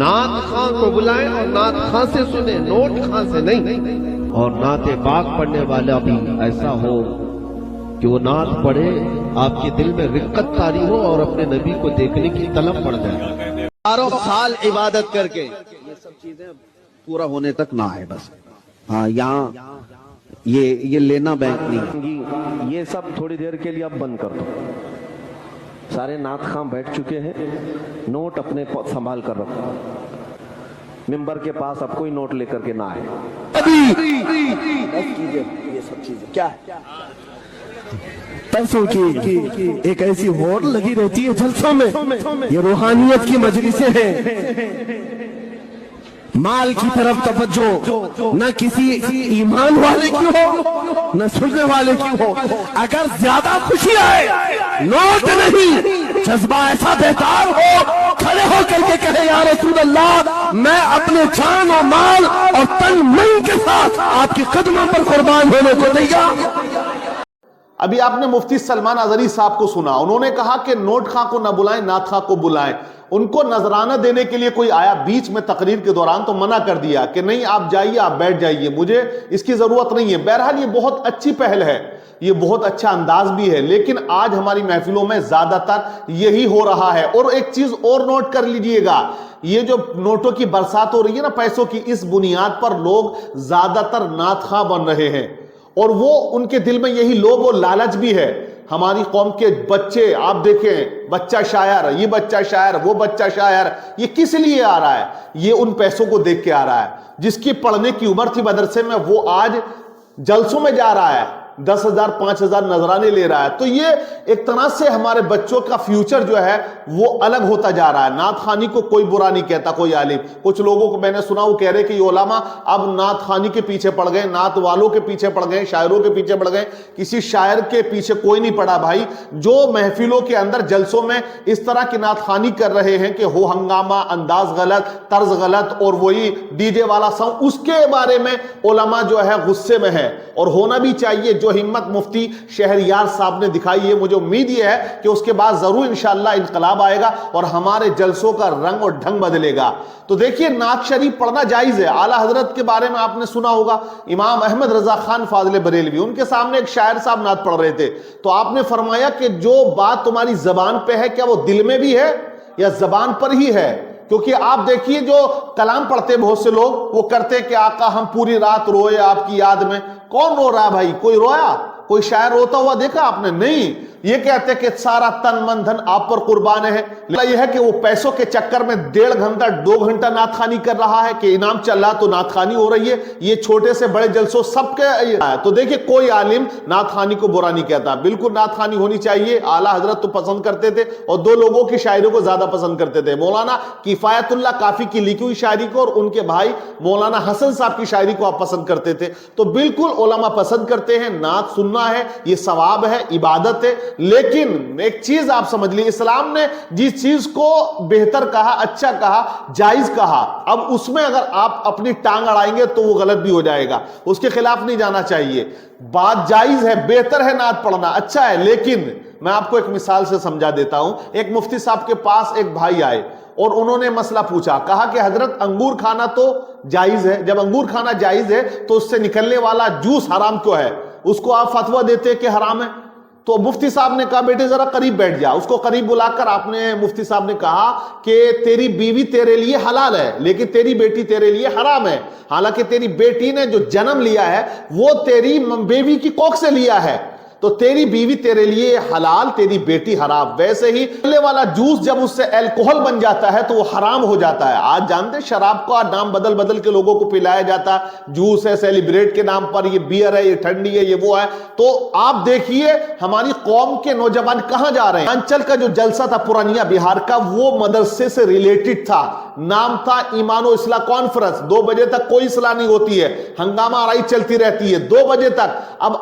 نعت خاں کو بلائیں اور نعت خاں سے سنیں، نوٹ خاں سے نہیں. اور نعت پاک پڑھنے والا بھی ایسا ہو کہ وہ نعت پڑھے آپ کے دل میں رقت طاری ہو اور اپنے نبی کو دیکھنے کی طلب پڑ جائے. چاروں سال عبادت کر کے یہ سب چیزیں پورا ہونے تک نہ آئے بس. ہاں یہاں یہ لینا بینک نہیں. یہ سب تھوڑی دیر کے لیے اب بند کر دو. سارے نعت خاں بیٹھ چکے ہیں، نوٹ اپنے سنبھال کر رکھو. ممبر کے پاس اب کوئی نوٹ لے کر کے نہ آئے. یہ سب چیزیں کیا ہے؟ پیسوں کی ایک ایسی ہوڑ لگی رہتی ہے جلسوں میں. یہ روحانیت کی مجلسیں ہیں. مال کی طرف توجہ نہ کسی ایمان والے کی ہو نہ سننے والے کی ہو. اگر زیادہ خوشی آئے نوٹ نہیں، جذبہ ایسا بہتر ہو، کھڑے ہو کر کے کہے یا رسول اللہ میں اپنے جان و مال اور تن من کے ساتھ آپ کے قدموں پر قربان ہونے کو تیار. ابھی آپ نے مفتی سلمان ازہری صاحب کو سنا، انہوں نے کہا کہ نوٹ خاں کو نہ بلائیں، نعت خاں کو بلائیں. ان کو نذرانہ دینے کے لیے کوئی آیا بیچ میں تقریر کے دوران تو منع کر دیا کہ نہیں آپ جائیے، آپ بیٹھ جائیے، مجھے اس کی ضرورت نہیں ہے. بہرحال یہ بہت اچھی پہل ہے، یہ بہت اچھا انداز بھی ہے، لیکن آج ہماری محفلوں میں زیادہ تر یہی ہو رہا ہے. اور ایک چیز اور نوٹ کر لیجئے گا، یہ جو نوٹوں کی برسات ہو رہی ہے نا پیسوں کی، اس بنیاد پر لوگ زیادہ تر نعت خواں بن رہے ہیں. اور وہ ان کے دل میں یہی لوگ و لالچ بھی ہے. ہماری قوم کے بچے آپ دیکھیں، بچہ شاعر، یہ بچہ شاعر، وہ بچہ شاعر، یہ کس لیے آ رہا ہے؟ یہ ان پیسوں کو دیکھ کے آ رہا ہے. جس کی پڑھنے کی عمر تھی مدرسے میں وہ آج جلسوں میں جا رہا ہے، 10,000 5,000 نذرانے لے رہا ہے. تو یہ ایک طرح سے ہمارے بچوں کا فیوچر جو ہے وہ الگ ہوتا جا رہا ہے. نعت خوانی کو کوئی برا نہیں کہتا کوئی عالم. کچھ لوگوں کو میں نے سنا وہ کہہ رہے کہ یہ علماء اب نعت خوانی کے پیچھے پڑ گئے، نعت والوں کے پیچھے پڑ گئے، شاعروں کے پیچھے پڑ گئے. کسی شاعر کے پیچھے کوئی نہیں پڑا بھائی. جو محفلوں کے اندر جلسوں میں اس طرح کی نعت خوانی کر رہے ہیں کہ ہو ہنگامہ، انداز غلط، طرز غلط اور وہی ڈی جے والا ساؤنڈ، اس کے بارے میں علماء جو ہے غصے میں ہے. اور ہونا بھی چاہیے. جو ہمت مفتی شہریار صاحب نے دکھائی ہے، مجھے امید یہ ہے کہ اس کے بعد ضرور انشاءاللہ انقلاب آئے گا اور ہمارے جلسوں کا رنگ اور ڈھنگ بدلے گا. تو دیکھیے نعت شریف پڑھنا جائز ہے. اعلیٰ حضرت کے بارے میں آپ نے سنا ہوگا، امام احمد رضا خان فاضل بریلوی، ان کے سامنے ایک شاعر صاحب نعت پڑھ رہے تھے تو آپ نے فرمایا کہ جو بات تمہاری زبان پہ ہے کیا وہ دل میں بھی ہے یا زبان پر ہی ہے؟ کیونکہ آپ دیکھیے جو کلام پڑھتے بہت سے لوگ وہ کرتے کہ آقا ہم پوری رات روئے آپ کی یاد میں. کون رو رہا بھائی؟ کوئی رویا؟ کوئی شاعر روتا ہوا دیکھا آپ نے؟ نہیں. یہ کہتے کہ سارا تن من دھن آپ پر قربان ہے. یہ ہے کہ وہ پیسوں کے چکر میں 1.5 گھنٹہ 2 گھنٹہ نعت خوانی کر رہا ہے کہ انعام چل رہا تو نعت خوانی ہو رہی ہے. یہ چھوٹے سے بڑے جلسوں سب کے. تو دیکھیے کوئی عالم نعت خوانی کو برا نہیں کہتا، بالکل نعت خوانی ہونی چاہیے. اعلیٰ حضرت تو پسند کرتے تھے اور 2 لوگوں کی شاعری کو زیادہ پسند کرتے تھے، مولانا کفایت اللہ کافی کی لکھی ہوئی شاعری کو اور ان کے بھائی مولانا حسن صاحب کی شاعری کو آپ پسند کرتے تھے. تو بالکل علماء پسند کرتے ہیں، نعت سننا ہے، یہ ثواب ہے، عبادت ہے. لیکن ایک چیز آپ سمجھ لی، اسلام نے جس چیز کو بہتر کہا، اچھا کہا، جائز کہا، اب اس میں اگر آپ اپنی ٹانگ اڑائیں گے تو وہ غلط بھی ہو جائے گا. اس کے خلاف نہیں جانا چاہیے. بات جائز ہے، بہتر ہے نعت پڑھنا، اچھا ہے. لیکن میں آپ کو ایک مثال سے سمجھا دیتا ہوں. ایک مفتی صاحب کے پاس ایک بھائی آئے اور انہوں نے مسئلہ پوچھا. کہا کہ حضرت انگور کھانا تو جائز ہے، جب انگور کھانا جائز ہے تو اس سے نکلنے والا جوس حرام کیوں ہے؟ اس کو آپ فتویٰ دیتے کہ حرام ہے. تو مفتی صاحب نے کہا بیٹے ذرا قریب بیٹھ جا. اس کو قریب بلا کر آپ نے مفتی صاحب نے کہا کہ تیری بیوی تیرے لیے حلال ہے لیکن تیری بیٹی تیرے لیے حرام ہے. حالانکہ تیری بیٹی نے جو جنم لیا ہے وہ تیری بیوی کی کوکھ سے لیا ہے، تو تیری بیوی تیرے لیے حلال، تیری بیٹی حرام. ویسے ہی نکلنے والا جوس جب اس سے الکوہل بن جاتا ہے تو وہ حرام ہو جاتا ہے. آج جانتے ہیں شراب کا نام بدل بدل کے لوگوں کو پلایا جاتا ہے، جوس ہے سیلیبریٹ کے نام پر، یہ بیئر ہے، یہ ٹھنڈی ہے، یہ وہ ہے. تو آپ دیکھیے ہماری قوم کے نوجوان کہاں جا رہے ہیں. انچل کا جو جلسہ تھا پورانیہ بہار کا، وہ مدرسے سے ریلیٹڈ تھا، نام تھا ایمان و اصلاح کانفرنس. 2 بجے تک کوئی اصلاح نہیں ہوتی ہے، ہنگامہ آرائی چلتی رہتی ہے 2 بجے تک. اب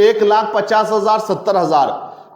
1,50,000 70,000।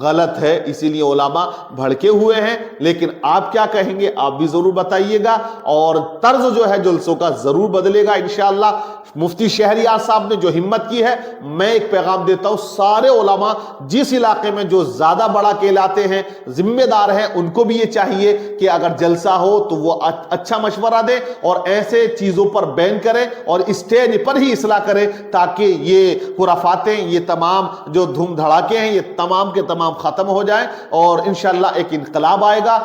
غلط ہے، اسی لیے علماء بھڑکے ہوئے ہیں. لیکن آپ کیا کہیں گے آپ بھی ضرور بتائیے گا، اور طرز جو ہے جلسوں کا ضرور بدلے گا انشاءاللہ. مفتی شہریار صاحب نے جو ہمت کی ہے، میں ایک پیغام دیتا ہوں سارے علماء جس علاقے میں جو زیادہ بڑا کہلاتے ہیں، ذمہ دار ہیں، ان کو بھی یہ چاہیے کہ اگر جلسہ ہو تو وہ اچھا مشورہ دیں اور ایسے چیزوں پر بین کریں اور اسٹیج پر ہی اصلاح کریں، تاکہ یہ خرافاتیں، یہ تمام جو دھوم دھڑاکے ہیں، یہ تمام کے تمام ختم ہو جائیں اور انشاءاللہ ایک انقلاب آئے گا.